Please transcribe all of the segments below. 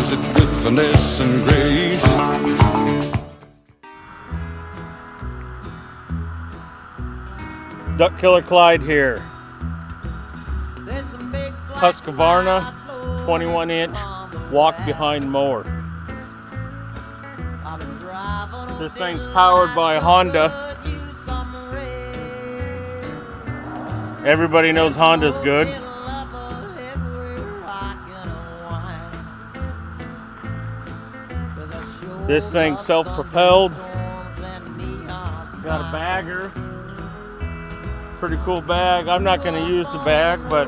does it with finesse and grace. Duck Killer Clyde here. Husqvarna 21-inch walk behind mower. This thing's powered by Honda. Everybody knows Honda's good. This thing's self-propelled. Got a bagger. Pretty cool bag. I'm not going to use the bag, but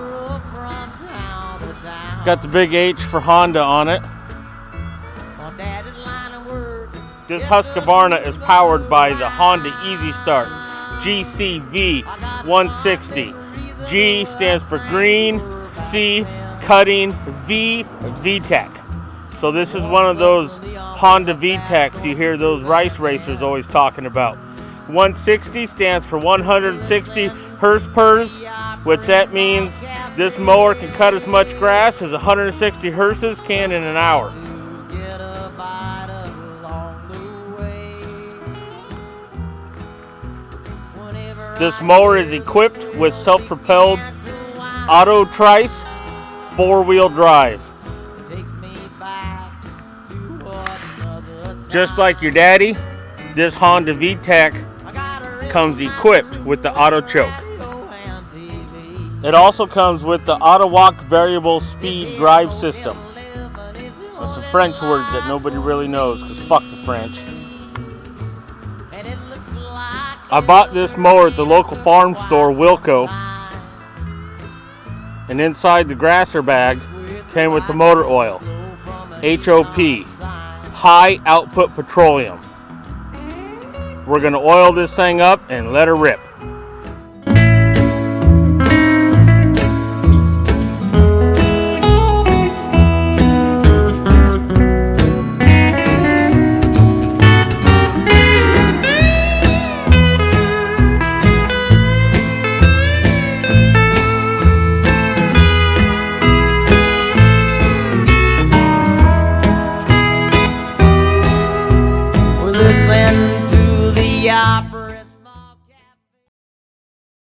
got the big H for Honda on it. This Husqvarna is powered by the Honda Easy Start GCV 160. G stands for green, C cutting, V VTEC. So this is one of those Honda VTECs you hear those rice racers always talking about. 160 stands for 160 horse-pers, which that means this mower can cut as much grass as 160 hearses can in an hour. This mower is equipped with self-propelled auto trice 4-wheel drive. Just like your daddy, this Honda VTEC comes equipped with the auto choke. It also comes with the auto walk variable speed drive system. That's some French words that nobody really knows, because fuck the French. I bought this mower at the local farm store, Wilco, and inside the grasser bag came with the motor oil, HOP, high output petroleum. We're going to oil this thing up and let her rip.